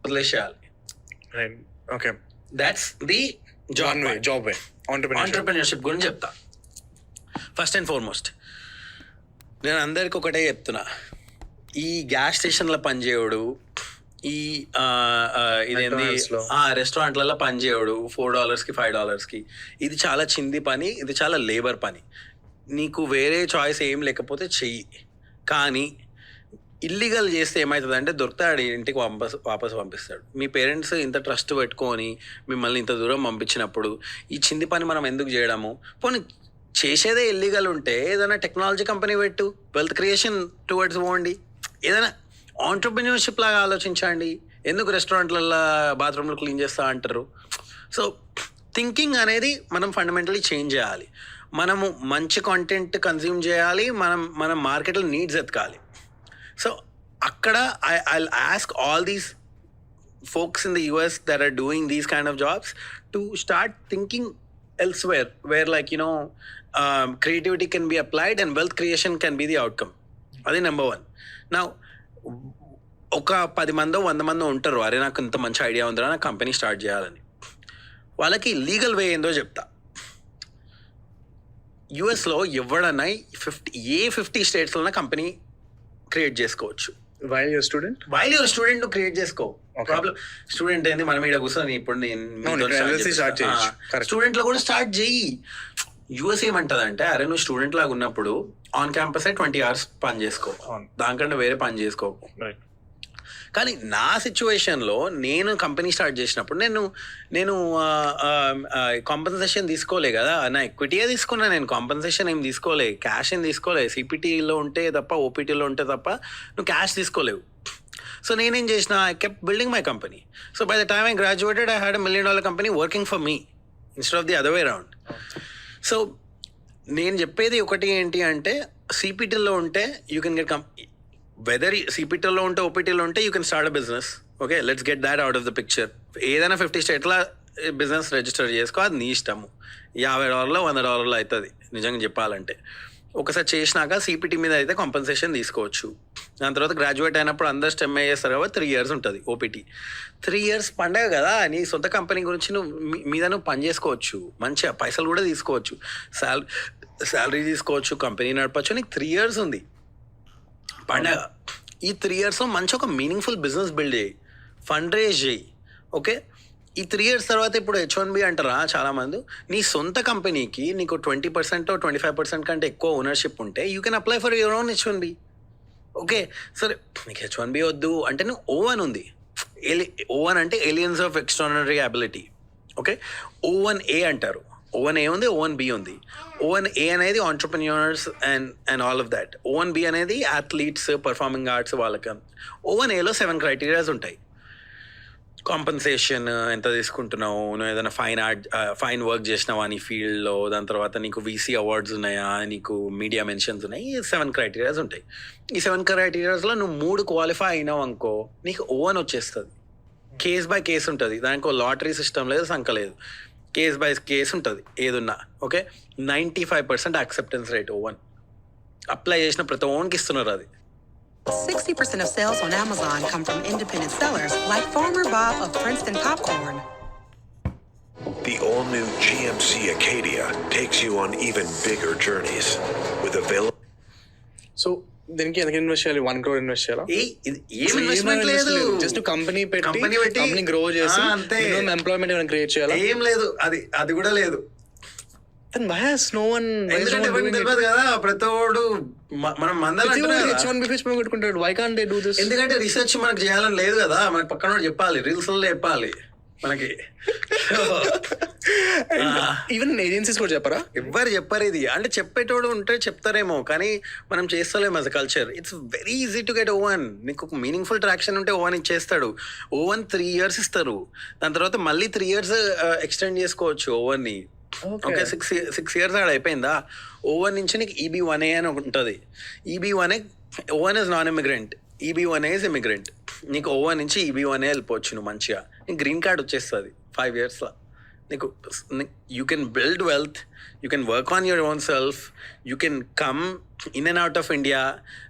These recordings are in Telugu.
వదిలేసేయాలి. Okay, that's the job way entrepreneurship గురించి చెప్తా. ఫస్ట్ అండ్ ఫార్మోస్ట్ నేను అందరికి ఒకటే చెప్తున్నా, ఈ గ్యాస్ స్టేషన్లో పనిచేయడు, ఈ ఇదేంది రెస్టారెంట్లలో పనిచేయడు $4కి $5కి, ఇది చాలా చింది పని, ఇది చాలా లేబర్ పని. నీకు వేరే చాయిస్ ఏం లేకపోతే చెయ్యి. కానీ ఇల్లీగల్ చేస్తే ఏమవుతుందంటే దొరుకుతాడు, ఇంటికి వాపస్ పంపిస్తాడు. మీ పేరెంట్స్ ఇంత ట్రస్ట్ పెట్టుకొని మిమ్మల్ని ఇంత దూరం పంపించినప్పుడు ఈ చింది పని మనం ఎందుకు చేయడము? పోనీ చేసేదే ఇల్లీగల్ ఉంటే ఏదైనా టెక్నాలజీ కంపెనీ పెట్టు, వెల్త్ క్రియేషన్ టువర్డ్స్ పోండి, ఏదైనా ఆంటర్‌ప్రెన్యూర్‌షిప్ లాగా ఆలోచించండి. ఎందుకు రెస్టారెంట్లలో బాత్రూమ్లు క్లీన్ చేస్తా అంటారు? సో థింకింగ్ అనేది మనం ఫండమెంటలీ చేంజ్ చేయాలి. మనము మంచి కాంటెంట్ కన్జ్యూమ్ చేయాలి, మనం మార్కెట్లో నీడ్స్ ఎతకాలి. సో అక్కడ I ask all these folks in the US that are doing these kind of jobs to start thinking elsewhere where creativity can be applied and wealth creation can be the outcome. అది నెంబర్ 1. నా ఒక 10 మందో 100 మందో ఉంటారు, అరే నాకు ఇంత మంచి ఐడియా ఉందిరా నా కంపెనీ స్టార్ట్ చేయాలని. వాళ్ళకి లీగల్ వే ఏందో చెప్తా. యుఎస్లో ఎవడన్నా 50 స్టేట్స్లో కంపెనీ క్రియేట్ చేసుకోవచ్చు. వైల్ యువర్ స్టూడెంట్ నువ్వు క్రియేట్ చేసుకో. ప్రాబ్లం స్టూడెంట్ ఏంది, మనం ఇక్కడ కూర్చొని ఇప్పుడు స్టూడెంట్ లో కూడా స్టార్ట్ చెయ్యి. యూఎస్ ఏమంటదంటే, అరే నువ్వు స్టూడెంట్ లాగా ఉన్నప్పుడు ఆన్ క్యాంపస్ 20 hours పని చేసుకో, దానికంటే వేరే పని చేసుకోకు. కానీ నా సిచ్యువేషన్లో నేను కంపెనీ స్టార్ట్ చేసినప్పుడు నేను కాంపెన్సేషన్ తీసుకోలే కదా, నా ఎక్విటీయే తీసుకున్నా. నేను కాంపెన్సేషన్ ఏం తీసుకోలే, క్యాష్ ఏం తీసుకోలే. సిపిటీలో ఉంటే తప్ప, ఓపీటీలో ఉంటే తప్ప నువ్వు క్యాష్ తీసుకోలేవు. సో నేనేం చేసిన, I kept building my company. So by the time I graduated I had $1 million company working for me instead of the other way round. So నేను చెప్పేది ఒకటి ఏంటి అంటే, సిపిటీలో ఉంటే యూ కెన్ గెట్ వెదర్ సిపిటీలో ఉంటే ఓపీటీలో ఉంటే you can start a business. Okay, let's get that out of the picture. ఏదైనా 50 స్టేట్ల బిజినెస్ రిజిస్టర్ చేసుకో, అది నీ ఇష్టము. $50 $100 అవుతుంది నిజంగా చెప్పాలంటే. ఒకసారి చేసినాక సిపిటీ మీద అయితే కాంపెన్సేషన్ తీసుకోవచ్చు. దాని తర్వాత గ్రాడ్యుయేట్ అయినప్పుడు అందరు స్టెమ్ చేస్తారు కాబట్టి 3 years ఉంటుంది ఓపీటీ. 3 years పండగ కదా, నీ సొంత కంపెనీ గురించి నువ్వు పని చేసుకోవచ్చు, మంచిగా పైసలు కూడా తీసుకోవచ్చు, శాలరీ తీసుకోవచ్చు, కంపెనీ నడపచ్చు. నీకు 3 years ఉంది పండగ. ఈ 3 years మంచి ఒక మీనింగ్ఫుల్ బిజినెస్ బిల్డ్ చేయి, ఫండ్ రేజ్ చేయి. ఓకే, ఈ 3 years తర్వాత ఇప్పుడు H1B అంటారా చాలామంది. నీ సొంత కంపెనీకి నీకు 20% 25% కంటే ఎక్కువ ఓనర్షిప్ ఉంటే you can apply for your own H1B. Okay, సరే నీకు H1B వద్దు అంటే నువ్వు O1 ఉంది. O1 అంటే aliens of extraordinary ability. Okay, O1A అంటారు. O1A ఉంది, O1B ఉంది. O1A అనేది entrepreneurs and all of that. O1B అనేది అథ్లీట్స్, పర్ఫార్మింగ్ ఆర్ట్స్ వాళ్ళకి. O1Aలో 7 criteria ఉంటాయి. కాంపెన్సేషన్ ఎంత తీసుకుంటున్నావు, నువ్వు ఏదైనా ఫైన్ వర్క్ చేసినావా నీ ఫీల్డ్లో, దాని తర్వాత నీకు VC అవార్డ్స్ ఉన్నాయా, నీకు మీడియా మెన్షన్స్ ఉన్నాయి. 7 criteria ఉంటాయి. ఈ 7 criteria నువ్వు 3 క్వాలిఫై అయినావు అనుకో, నీకు O1 వచ్చేస్తుంది. కేస్ బై కేస్ ఉంటుంది, దానికి లాటరీ సిస్టమ్ లేదు, సంక లేదు. కేస్ బై కేస్ ఉంటుంది ఏదున్నా. Okay, 95% acceptance rate O1. Apply చేసిన ప్రతి ఓన్కి ఇస్తున్నారు అది. 60% of sales on Amazon come from independent sellers like Farmer Bob of Princeton Popcorn. The all-new GMC Acadia takes you on even bigger journeys with available. So దీనికి ఎంత ఇన్వెస్ట్ చేయాలి? 1 crore ఇన్వెస్ట్ చేయాలా? ఏం ఇన్వెస్ట్మెంట్ లేదు, జస్ట్ కంపెనీ పెట్టి కంపెనీ గ్రో చేసి ఎంప్లాయ్మెంట్ ఏమైనా క్రియేట్ చేయాలా? ఏం లేదు, అది కూడా లేదు. తెలియదు కదా ప్రతోడు, మనం పెట్టుకుంటాడు. Why can't they do this? ఎందుకంటే రీసెర్చ్ మనకు చేయాలని లేదు కదా, మనకి పక్కన చెప్పాలి, రీల్స్ లో చెప్పాలి మనకి. ఈవెన్ ఏజెన్సీస్ కూడా చెప్పరా? ఎవ్వరు చెప్పారు ఇది. అంటే చెప్పేటోడు ఉంటే చెప్తారేమో, కానీ మనం చేస్తలేము as a culture. It's very easy to get O1. నీకు మీనింగ్ఫుల్ ట్రాక్షన్ ఉంటే O1 ఇచ్చేస్తాడు. O1 3 years ఇస్తారు, దాని తర్వాత మళ్ళీ 3 years ఎక్స్టెండ్ చేసుకోవచ్చు O1ని. ఓకే, 6 years ఆడ అయిపోయిందా, O1 నుంచి నీకు EB1A అని ఉంటుంది. EB1A, O1 is non immigrant, EB1A is immigrant. నీకు O1 నుంచి EB1A వెళ్ళిపోవచ్చు నువ్వు మంచిగా. నీకు గ్రీన్ కార్డ్ వచ్చేస్తుంది 5 yearsలో. నీకు you can build wealth, you can work on your own self, you can come in and out of India.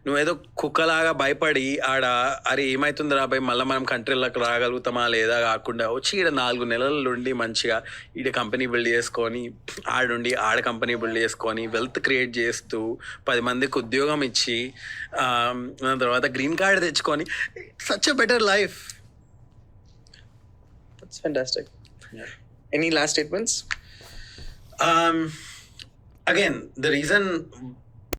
నువ్వేదో కుక్కలాగా భయపడి ఆడ అరే ఏమవుతుంది రాబాయ్ మళ్ళీ మనం కంట్రీలోకి రాగలుగుతామా లేదా కాకుండా వచ్చి ఈడ 4 నెలల నుండి మంచిగా ఈడ కంపెనీ బిల్డ్ చేసుకొని ఆడుండి ఆడ కంపెనీ బిల్డ్ చేసుకొని వెల్త్ క్రియేట్ చేస్తూ 10 మందికి ఉద్యోగం ఇచ్చి దాని తర్వాత గ్రీన్ కార్డ్ తెచ్చుకొని such a better life. That's fantastic. Any last statements? Again, the reason